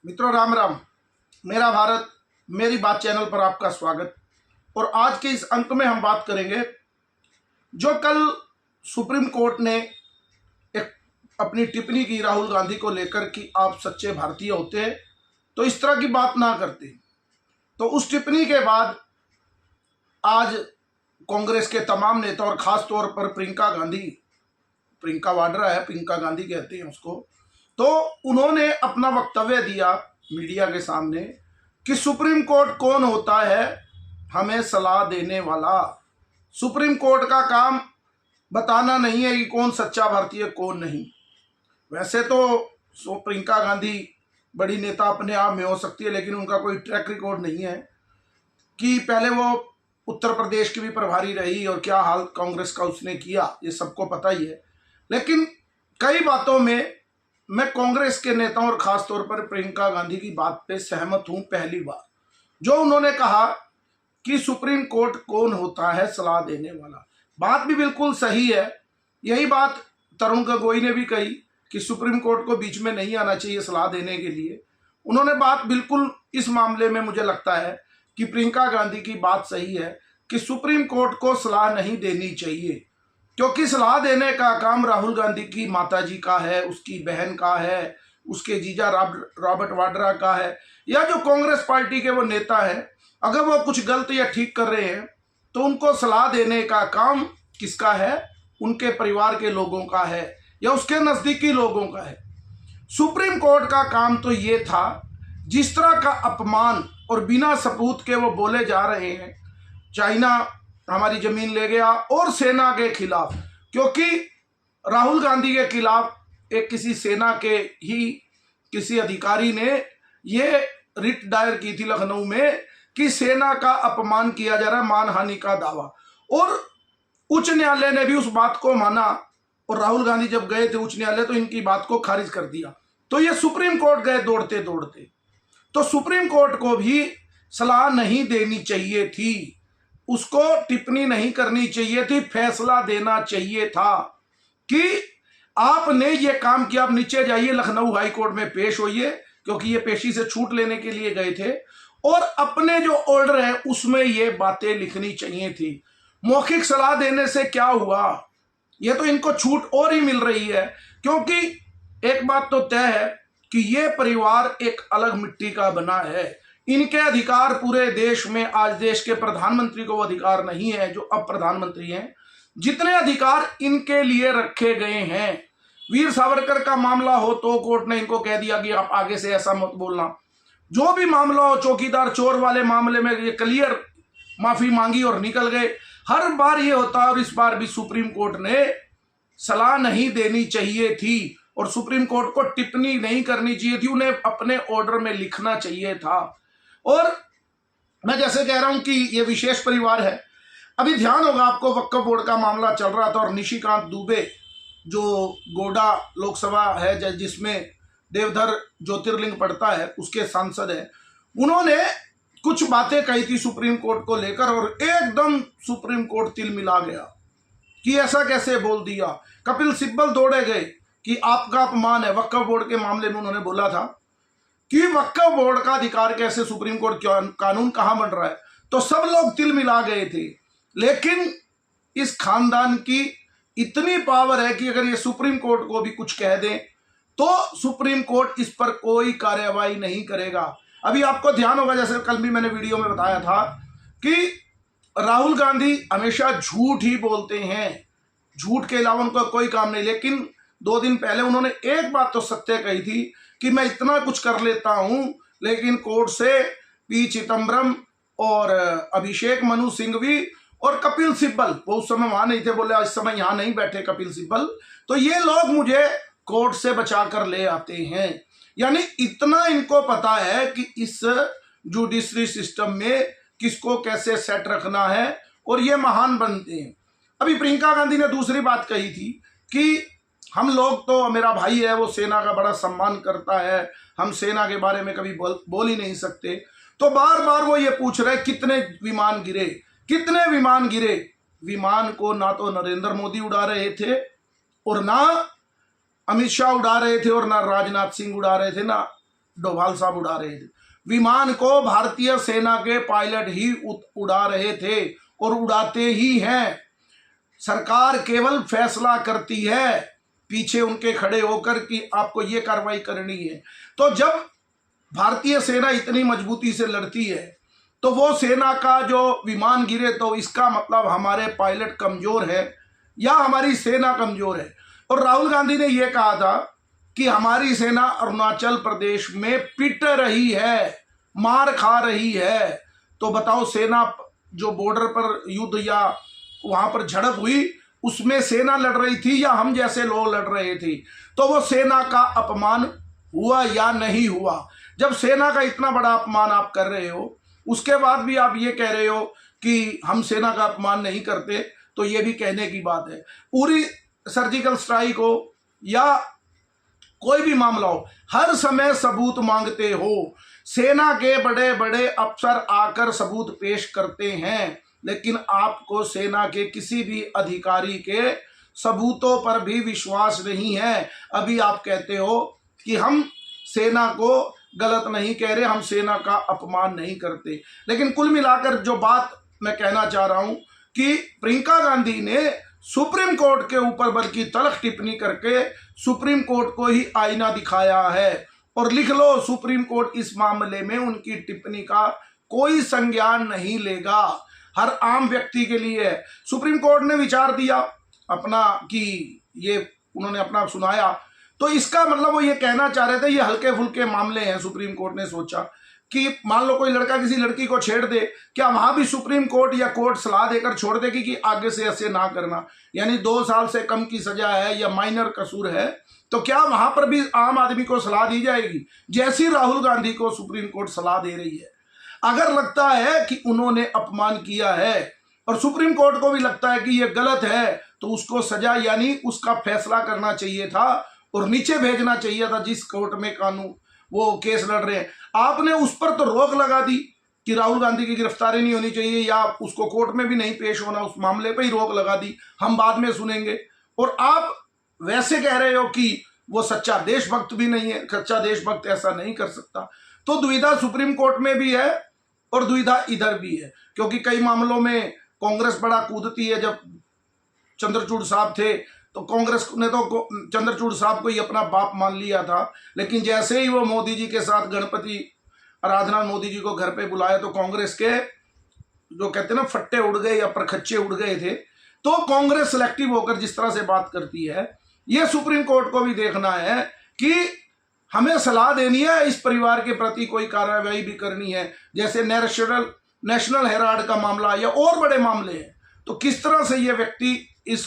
मित्रों, राम राम। मेरा भारत मेरी बात चैनल पर आपका स्वागत। और आज के इस अंक में हम बात करेंगे जो कल सुप्रीम कोर्ट ने एक अपनी टिप्पणी की राहुल गांधी को लेकर कि आप सच्चे भारतीय होते हैं तो इस तरह की बात ना करते। तो उस टिप्पणी के बाद आज कांग्रेस के तमाम नेता और खास तौर पर प्रियंका वाड्रा है, प्रियंका गांधी कहते हैं उसको, तो उन्होंने अपना वक्तव्य दिया मीडिया के सामने कि सुप्रीम कोर्ट कौन होता है हमें सलाह देने वाला। सुप्रीम कोर्ट का काम बताना नहीं है कि कौन सच्चा भारतीय कौन नहीं। वैसे तो प्रियंका गांधी बड़ी नेता अपने आप में हो सकती है, लेकिन उनका कोई ट्रैक रिकॉर्ड नहीं है कि पहले वो उत्तर प्रदेश की भी प्रभारी रही और क्या हाल कांग्रेस का उसने किया, ये सबको पता ही है। लेकिन कई बातों में मैं कांग्रेस के नेताओं और खासतौर पर प्रियंका गांधी की बात पे सहमत हूं। पहली बार जो उन्होंने कहा कि सुप्रीम कोर्ट कौन होता है सलाह देने वाला, बात भी बिल्कुल सही है। यही बात तरुण गोगोई ने भी कही कि सुप्रीम कोर्ट को बीच में नहीं आना चाहिए सलाह देने के लिए। उन्होंने बात बिल्कुल इस मामले में मुझे लगता है कि प्रियंका गांधी की बात सही है कि सुप्रीम कोर्ट को सलाह नहीं देनी चाहिए, क्योंकि सलाह देने का काम राहुल गांधी की माताजी का है, उसकी बहन का है, उसके जीजा रॉबर्ट वाड्रा का है, या जो कांग्रेस पार्टी के वो नेता हैं। अगर वो कुछ गलत या ठीक कर रहे हैं तो उनको सलाह देने का काम किसका है? उनके परिवार के लोगों का है या उसके नजदीकी लोगों का है। सुप्रीम कोर्ट का काम तो ये था, जिस तरह का अपमान और बिना सबूत के वो बोले जा रहे हैं, चाइना हमारी जमीन ले गया और सेना के खिलाफ, क्योंकि राहुल गांधी के खिलाफ एक किसी सेना के ही किसी अधिकारी ने ये रिट दायर की थी लखनऊ में कि सेना का अपमान किया जा रहा है, मानहानि का दावा। और उच्च न्यायालय ने भी उस बात को माना और राहुल गांधी जब गए थे उच्च न्यायालय तो इनकी बात को खारिज कर दिया। तो ये सुप्रीम कोर्ट गए दौड़ते दौड़ते। तो सुप्रीम कोर्ट को भी सलाह नहीं देनी चाहिए थी, उसको टिप्पणी नहीं करनी चाहिए थी, फैसला देना चाहिए था कि आपने ये काम किया, आप नीचे जाइए, लखनऊ हाई कोर्ट में पेश होइए, क्योंकि ये पेशी से छूट लेने के लिए गए थे, और अपने जो ऑर्डर है उसमें ये बातें लिखनी चाहिए थी। मौखिक सलाह देने से क्या हुआ? ये तो इनको छूट और ही मिल रही है, क्योंकि एक बात तो तय है कि ये परिवार एक अलग मिट्टी का बना है। इनके अधिकार पूरे देश में, आज देश के प्रधानमंत्री को वो अधिकार नहीं है जो अब प्रधानमंत्री हैं, जितने अधिकार इनके लिए रखे गए हैं। वीर सावरकर का मामला हो तो कोर्ट ने इनको कह दिया कि आप आगे से ऐसा मत बोलना। जो भी मामला हो, चौकीदार चोर वाले मामले में ये क्लियर माफी मांगी और निकल गए। हर बार ये होता है और इस बार भी सुप्रीम कोर्ट ने सलाह नहीं देनी चाहिए थी और सुप्रीम कोर्ट को टिप्पणी नहीं करनी चाहिए थी, उन्हें अपने ऑर्डर में लिखना चाहिए था। और मैं जैसे कह रहा हूं कि ये विशेष परिवार है। अभी ध्यान होगा आपको, वक्फ बोर्ड का मामला चल रहा था और निशिकांत दुबे जो गोडा लोकसभा है जिसमें देवधर ज्योतिर्लिंग पड़ता है, उसके सांसद हैं, उन्होंने कुछ बातें कही थी सुप्रीम कोर्ट को लेकर और एकदम सुप्रीम कोर्ट तिल मिला गया कि ऐसा कैसे बोल दिया। कपिल सिब्बल दौड़े गए कि आपका अपमान है। वक्फ बोर्ड के मामले में उन्होंने बोला था कि वक्फ बोर्ड का अधिकार कैसे, सुप्रीम कोर्ट कानून कहां बन रहा है, तो सब लोग तिल मिला गए थे। लेकिन इस खानदान की इतनी पावर है कि अगर ये सुप्रीम कोर्ट को भी कुछ कह दें तो सुप्रीम कोर्ट इस पर कोई कार्यवाही नहीं करेगा। अभी आपको ध्यान होगा, जैसे कल भी मैंने वीडियो में बताया था कि राहुल गांधी हमेशा झूठ ही बोलते हैं, झूठ के अलावा उनका कोई काम नहीं। लेकिन 2 दिन पहले उन्होंने एक बात तो सत्य कही थी कि मैं इतना कुछ कर लेता हूं, लेकिन कोर्ट से पी चिदम्बरम और अभिषेक मनु सिंघवी और कपिल सिब्बल, वो उस समय वहां नहीं थे, बोले इस समय यहां नहीं बैठे कपिल सिब्बल, तो ये लोग मुझे कोर्ट से बचा कर ले आते हैं। यानी इतना इनको पता है कि इस जुडिशरी सिस्टम में किसको कैसे सेट रखना है और ये महान बनते हैं। अभी प्रियंका गांधी ने दूसरी बात कही थी कि हम लोग तो, मेरा भाई है वो सेना का बड़ा सम्मान करता है, हम सेना के बारे में कभी बोल ही नहीं सकते। तो बार बार वो ये पूछ रहे कितने विमान गिरे, कितने विमान गिरे। विमान को ना तो नरेंद्र मोदी उड़ा रहे थे और ना अमित शाह उड़ा रहे थे और ना राजनाथ सिंह उड़ा रहे थे, ना डोभाल साहब उड़ा रहे थे। विमान को भारतीय सेना के पायलट ही उड़ा रहे थे और उड़ाते ही हैं। सरकार केवल फैसला करती है, पीछे उनके खड़े होकर कि आपको ये कार्रवाई करनी है। तो जब भारतीय सेना इतनी मजबूती से लड़ती है तो वो सेना का जो विमान गिरे तो इसका मतलब हमारे पायलट कमजोर है या हमारी सेना कमजोर है। और राहुल गांधी ने यह कहा था कि हमारी सेना अरुणाचल प्रदेश में पिट रही है, मार खा रही है। तो बताओ, सेना जो बॉर्डर पर युद्ध या वहां पर झड़प हुई उसमें सेना लड़ रही थी या हम जैसे लोग लड़ रहे थे? तो वो सेना का अपमान हुआ या नहीं हुआ? जब सेना का इतना बड़ा अपमान आप कर रहे हो, उसके बाद भी आप ये कह रहे हो कि हम सेना का अपमान नहीं करते, तो ये भी कहने की बात है। पूरी सर्जिकल स्ट्राइक हो या कोई भी मामला हो, हर समय सबूत मांगते हो। सेना के बड़े बड़े अफसर आकर सबूत पेश करते हैं, लेकिन आपको सेना के किसी भी अधिकारी के सबूतों पर भी विश्वास नहीं है। अभी आप कहते हो कि हम सेना को गलत नहीं कह रहे, हम सेना का अपमान नहीं करते। लेकिन कुल मिलाकर जो बात मैं कहना चाह रहा हूं कि प्रियंका गांधी ने सुप्रीम कोर्ट के ऊपर बल्कि तल्ख टिप्पणी करके सुप्रीम कोर्ट को ही आईना दिखाया है। और लिख लो, सुप्रीम कोर्ट इस मामले में उनकी टिप्पणी का कोई संज्ञान नहीं लेगा। हर आम व्यक्ति के लिए सुप्रीम कोर्ट ने विचार दिया अपना कि ये उन्होंने अपना सुनाया, तो इसका मतलब वो ये कहना चाह रहे थे ये हल्के फुल्के मामले हैं। सुप्रीम कोर्ट ने सोचा कि मान लो कोई लड़का किसी लड़की को छेड़ दे, क्या वहां भी सुप्रीम कोर्ट या कोर्ट सलाह देकर छोड़ देगी कि आगे से ऐसे ना करना, यानी 2 साल से कम की सजा है या माइनर कसूर है, तो क्या वहां पर भी आम आदमी को सलाह दी जाएगी जैसी राहुल गांधी को सुप्रीम कोर्ट सलाह दे रही है? अगर लगता है कि उन्होंने अपमान किया है और सुप्रीम कोर्ट को भी लगता है कि यह गलत है, तो उसको सजा यानी उसका फैसला करना चाहिए था और नीचे भेजना चाहिए था जिस कोर्ट में कानून वो केस लड़ रहे हैं। आपने उस पर तो रोक लगा दी कि राहुल गांधी की गिरफ्तारी नहीं होनी चाहिए या उसको कोर्ट में भी नहीं पेश होना, उस मामले पर ही रोक लगा दी, हम बाद में सुनेंगे। और आप वैसे कह रहे हो कि वो सच्चा देशभक्त भी नहीं है, सच्चा देशभक्त ऐसा नहीं कर सकता। तो दुविधा सुप्रीम कोर्ट में भी है और दुविधा इधर भी है, क्योंकि कई मामलों में कांग्रेस बड़ा कूदती है। जब चंद्रचूड़ साहब थे तो कांग्रेस ने तो चंद्रचूड़ साहब को ही अपना बाप मान लिया था, लेकिन जैसे ही वो मोदी जी के साथ गणपति आराधना मोदी जी को घर पे बुलाया तो कांग्रेस के जो कहते हैं ना फट्टे उड़ गए या परखच्चे उड़ गए थे। तो कांग्रेस सिलेक्टिव होकर जिस तरह से बात करती है, ये सुप्रीम कोर्ट को भी देखना है कि हमें सलाह देनी है, इस परिवार के प्रति कोई कार्रवाई भी करनी है। जैसे नेशनल हेराल्ड का मामला या और बड़े मामले हैं, तो किस तरह से ये व्यक्ति इस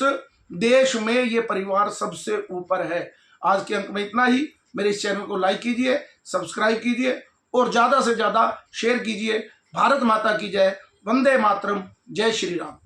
देश में ये परिवार सबसे ऊपर है। आज के अंक में इतना ही। मेरे इस चैनल को लाइक कीजिए, सब्सक्राइब कीजिए और ज़्यादा से ज़्यादा शेयर कीजिए। भारत माता की जय, वंदे मातरम, जय श्री राम।